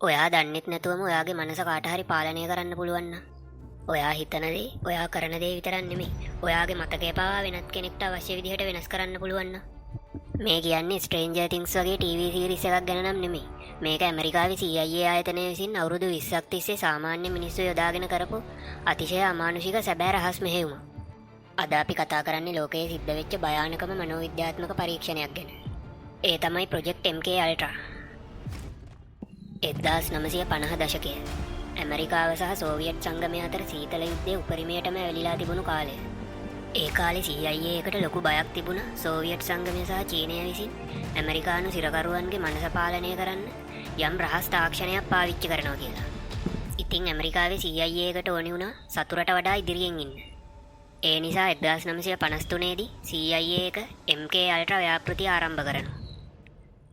ඔයා දන්නෙත් නැතුවම ඔයාගේ මනස කාට හරි පාලනය කරන්න පුළුවන් නම් ඔයා හිතන දේ ඔයා කරන දේ විතරක් නෙමෙයි ඔයාගේ මතකය පවා වෙනත් කෙනෙක්ට අවශ්‍ය විදිහට වෙනස් කරන්න පුළුවන් නම් මේ කියන්නේ ස්ට්‍රේන්ජර් තින්ග්ස් වගේ ටීවී සීරීස් එකක් ගැන නම් නෙමෙයි. මේක ඇමරිකාවේ CIA ආයතනය විසින් අවුරුදු 20ක් තිස්සේ සාමාන්‍ය මිනිස්සු යොදාගෙන කරපු අතිශය අමානුෂික සැබෑ රහස් මෙහෙයුමක්. අද අපි කතා කරන්නේ ලෝකයේ සිද්ධ වෙච්ච භයානකම මනෝවිද්‍යාත්මක පරීක්ෂණයක් ගැන. ඒ තමයි ප්‍රොජෙක්ට් MK අල්ට්‍රා. 1950 දශකය ඇමරිකාව සහ සෝවියට් සංගමය අතර සීතල යුද්ධයේ උපරිමයටම ඇවිලලා තිබුණු කාලය. ඒ කාලේ CIA එකට ලොකු බයක් තිබුණා සෝවියට් සංගමය සහ චීනය විසින් ඇමරිකානු සිරකරුවන්ගේ මනස පාලනය කරන්න යම් රහස් තාක්ෂණයක් පාවිච්චි කරනවා කියලා. ඉතින් ඇමරිකාවේ CIA එකට ඕනි වුණා සතුරට වඩා ඉදිරියෙන් ඉන්න. ඒ නිසා 1953 දී CIA එක MK අල්ට්‍රා ව්‍යාපෘතිය ආරම්භ කරනවා.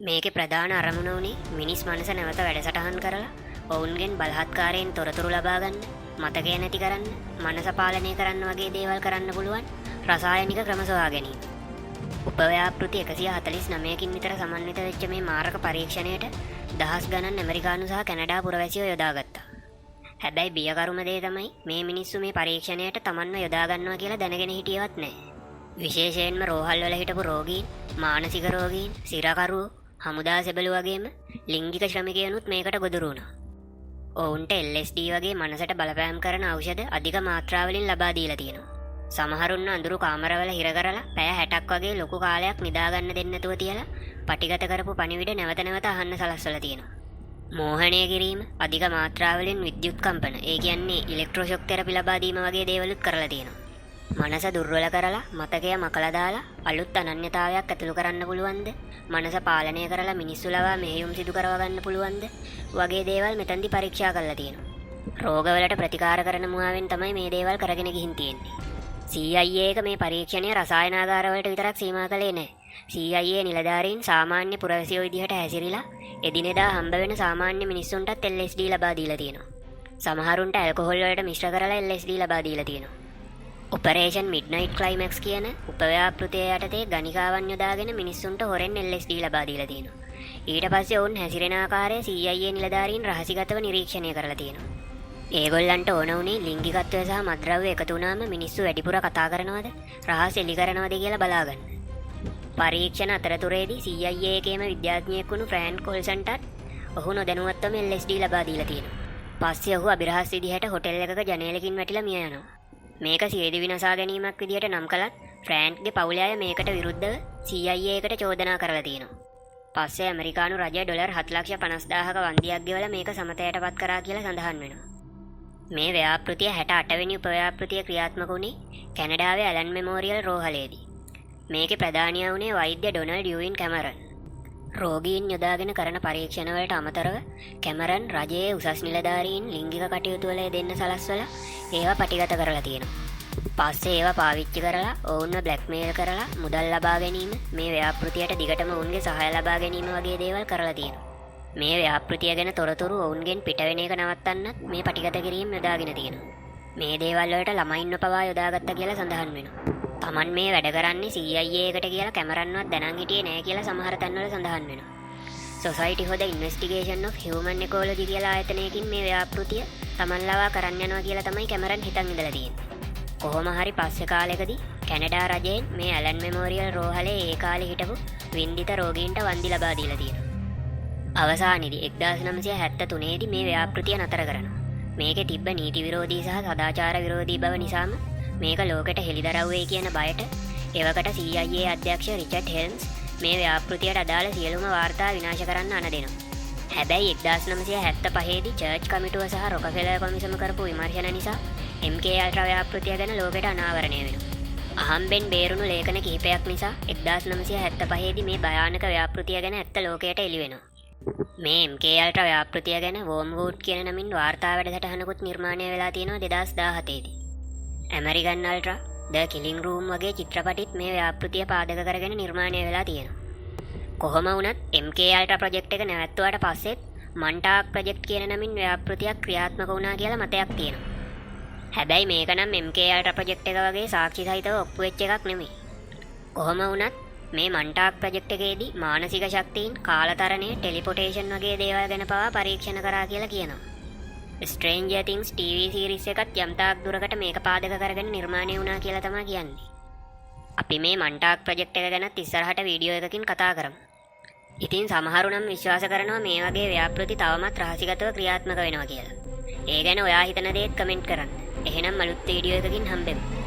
මේකේ ප්‍රධාන අරමුණ උනේ මිනිස් මනස නැවත වැඩසටහන් කරලා ඔවුන්ගෙන් බලහත්කාරයෙන් තොරතුරු ලබා ගන්න, මතකය නැති කරන්න, මනස පාලනය කරන්න වගේ දේවල් කරන්න පුළුවන් රසායනික ක්‍රම සොයා ගැනීම. උපව්‍යාපෘති 149කින් විතර සමන්විත වෙච්ච මේ මාරක පරීක්ෂණයට දහස් ගණන් ඇමරිකානු සහ කැනඩා පුරවැසියෝ යොදාගත්තා. හැබැයි බියකරුම දේ තමයි මේ මිනිස්සු මේ පරීක්ෂණයට තමන්ව යොදා ගන්නවා කියලා දැනගෙන හිටියවත් නැහැ. විශේෂයෙන්ම රෝහල් වල හිටපු රෝගීන්, මානසික රෝගීන්, සිරකරුවෝ, හමුදා සෙබළු වගේම ලිංගික ශ්‍රමිකයනුත් මේකට ගොදුරු වුණා. ඔවුන්ට LSD වගේ මනසට බලපෑම් කරන ඖෂධ අධික මාත්‍රාවලින් ලබා දීලා තියෙනවා. සමහරුන් අඳුරු කාමරවල හිර කරලා පැය 60ක් වගේ ලොකු කාලයක් නිදාගන්න දෙන්නේ නැතුව තියලා පටිගත කරපු පණිවිඩ නැවත නැවත අහන්න සලස්වලා තියෙනවා. මෝහණය කිරීම, අධික මාත්‍රාවලින් විද්‍යුත් කම්පන, ඒ කියන්නේ ඉලෙක්ට්‍රෝෂොක් තෙරපි ලබා දීම වගේ දේවලුත් කරලා තියෙනවා. මනස දුර්වල කරලා මතකය මකලා දාලා අලුත් අනන්‍යතාවයක් ඇතුළු කරන්න පුළුවන්ද? මනස පාලනය කරලා මිනිස්සු ලවා මෙහෙයුම් සිදු කරව ගන්න පුළුවන්ද? වගේ දේවල් මෙතනදී පරීක්ෂා කරලා තියෙනවා. රෝගවලට ප්‍රතිකාර කරන මුවාවෙන් තමයි මේ දේවල් කරගෙන ගිහින් තියෙන්නේ. CIA එක මේ පරීක්ෂණය රසායනාගාරවලට විතරක් සීමා කළේ නැහැ. CIA නිලධාරීන් සාමාන්‍ය පුරවැසියෝ විදිහට හැසිරීලා එදිනෙදා හම්බ වෙන සාමාන්‍ය මිනිස්සුන්ටත් LSD ලබා දීලා තියෙනවා. සමහරුන්ට ඇල්කොහොල් වලට මිශ්‍ර කරලා LSD ලබා දීලා තියෙනවා. ඔපරේෂන් මිඩ්නයිට් ක්ලයිමැක්ස් කියන උපව්‍යාපෘතිය යටතේ ගණිකාවන් යොදාගෙන මිනිස්සුන්ට හොරෙන් LSD ලබා දීලා තියෙනවා. ඊට පස්සේ ඔවුන් හැසිරෙන ආකාරය CIA නිලධාරීන් රහසිගතව නිරීක්ෂණය කරලා තියෙනවා. ඒගොල්ලන්ට ඕන වුණේ ලිංගිකත්වය සහ මත්ද්‍රව්‍ය එකතු වුණාම මිනිස්සු වැඩිපුර කතා කරනවද, රහස් එලි කරනවද කියලා බලාගන්න. පරීක්ෂණ අතරතුරේදී CIA එකේම විද්‍යාඥයෙක් වුණු ෆ්‍රෑන්ක් කොල්සන්ටත් ඔහු නොදැනුවත්වම LSD ලබා දීලා තියෙනවා. පස්සේ ඔහු අභිරහස් විදිහට හොටෙල් එකක ජනේලකින් වැටිලා මිය යනවා. මේක සියදිවි විනාශා ගැනීමක් විදිහට නම් කළත් ෆ්‍රෑන්ක්ගේ පවුලේ අය මේකට විරුද්ධව CIA එකට චෝදනා කරලා තියෙනවා. පස්සේ ඇමරිකානු රජය ඩොලර් 7,50,000ක වන්දියක් ගෙවලා මේක සමතයටපත් කරා කියලා සඳහන් වෙනවා. මේ ව්‍යාපෘතිය 68 වෙනි උපව්‍යාපෘතිය ක්‍රියාත්මක වුණේ කැනඩාවේ ඇලන් මෙමෝරියල් රෝහලේදී. මේකේ ප්‍රධානියා වුණේ වෛද්‍ය ඩොනල්ඩ් යුවින් කැමරන්. රෝගීන් යොදාගෙන කරන පරීක්ෂණවලට අමතරව කැමරන් රජයේ උසස් නිලධාරීන් ලිංගික කටයුතු වල දෙන්න සලස්වලා ඒවා පටිගත කරලා තියෙනවා. පස්සේ ඒවා පාවිච්චි කරලා ඔවුන්ව බ්ලැක්මේල් කරලා මුදල් ලබා ගැනීම, මේ ව්‍යාපෘතියට දිගටම ඔවුන්ගේ සහාය ලබා ගැනීම වගේ දේවල් කරලා තියෙනවා. මේ ව්‍යාපෘතිය ගැන තොරතුරු ඔවුන්ගෙන් පිට වෙන එක නවත්තන්නත් මේ පටිගත කිරීම යොදාගෙන තියෙනවා. මේ දේවල් වලට ළමයින්ව පවා යොදාගත්තා කියලා සඳහන් වෙනවා. Taman මේ වැඩ කරන්නේ CIA එකට කියලා කැමරන්වත් දැනන් හිටියේ නැහැ කියලා සමහර තැන්වල සඳහන් වෙනවා. Society for the Investigation of Human Ecology කියලා ආයතනයකින් මේ ව්‍යාපෘතිය Taman ලවා කරන්න යනවා කියලා තමයි කැමරන් හිතන් ඉඳලා තියෙන්නේ. කොහොම හරි පස්සේ කාලෙකදී කැනඩා රජයෙන් මේ ඇලන් මෙමෝරියල් රෝහලේ ඒ කාලේ හිටපු වින්දිත රෝගීන්ට වන්දි ලබා දීලා තියෙනවා. අවසානයේදී 1973 දී මේ ව්‍යාපෘතිය නතර කරනවා. මේකේ තිබ්බ නීති විරෝධී සහ සදාචාර විරෝධී බව නිසාම මේක ලෝකෙට හෙළිදරව් වෙයි කියන බයට එවකට CIA අධ්‍යක්ෂ රිචඩ් හෙල්ම්ස් මේ ව්‍යාපෘතියට අදාළ සියලුම වාර්තා විනාශ කරන්න අණදෙනවා. හැබැයි 1975 දී චර්ච් කමිටුව සහ රොකෆෙලර් කොමිසම කරපු විමර්ශන නිසා MK අල්ට්‍රා ව්‍යාපෘතිය ගැන ලෝකෙට අනාවරණය වෙනවා. අහම්බෙන් බේරුණු ලේඛන කිහිපයක් නිසා 1975 දී මේ භයානක ව්‍යාපෘතිය ගැන ඇත්ත ලෝකයට එළි වෙනවා. මේ MK අල්ට්‍රා ව්‍යාපෘතිය ගැන වෝම්වුඩ් කියන නමින් වාර්තා වැඩසටහනකුත් නිර්මාණය වෙලා තියෙනවා 2017 දී. ඇමරිකන් අල්ට්‍රා, ද කිලිං රූම් වගේ චිත්‍රපටිත් මේ ව්‍යාපෘතිය පාදක කරගෙන නිර්මාණය වෙලා තියෙනවා. කොහොම වුණත් MK අල්ට්‍රා ප්‍රොජෙක්ට් එක නැවැත්තුවාට පස්සෙත් මන්ටාක් ප්‍රොජෙක්ට් කියන නමින් ව්‍යාපෘතියක් ක්‍රියාත්මක වුණා කියලා මතයක් තියෙනවා. හැබැයි මේක නම් MK අල්ට්‍රා ප්‍රොජෙක්ට් එක වගේ සාක්ෂි සහිතව ඔප්පු වෙච්ච එකක් නෙමෙයි. කොහොම වුණත් මේ මන්ටාක් ප්‍රොජෙක්ට් එකේදී මානසික ශක්තියින් කාලතරණය ටෙලිපොටේෂන් වගේ දේවල් ගැන පවා පරීක්ෂණ කරා කියලා කියනවා. ස්ට්‍රේන්ජර් තින්ග්ස් TV සීරීස් එකත් යම්තාක් දුරකට මේක පාදක කරගෙන නිර්මාණය වුණා කියලා තමයි කියන්නේ. අපි මේ මන්ටාක් ප්‍රොජෙක්ට් එක ගැනත් ඉස්සරහට වීඩියෝ එකකින් කතා කරමු. ඉතින් සමහරු නම් විශ්වාස කරනවා මේ වගේ ව්‍යාපෘති තවමත් රහසිගතව ක්‍රියාත්මක වෙනවා කියලා. ඒ ගැන ඔයා හිතන දේත් කමෙන්ට් කරන්න. එහෙනම් අලුත් වීඩියෝ එකකින් හම්බෙමු.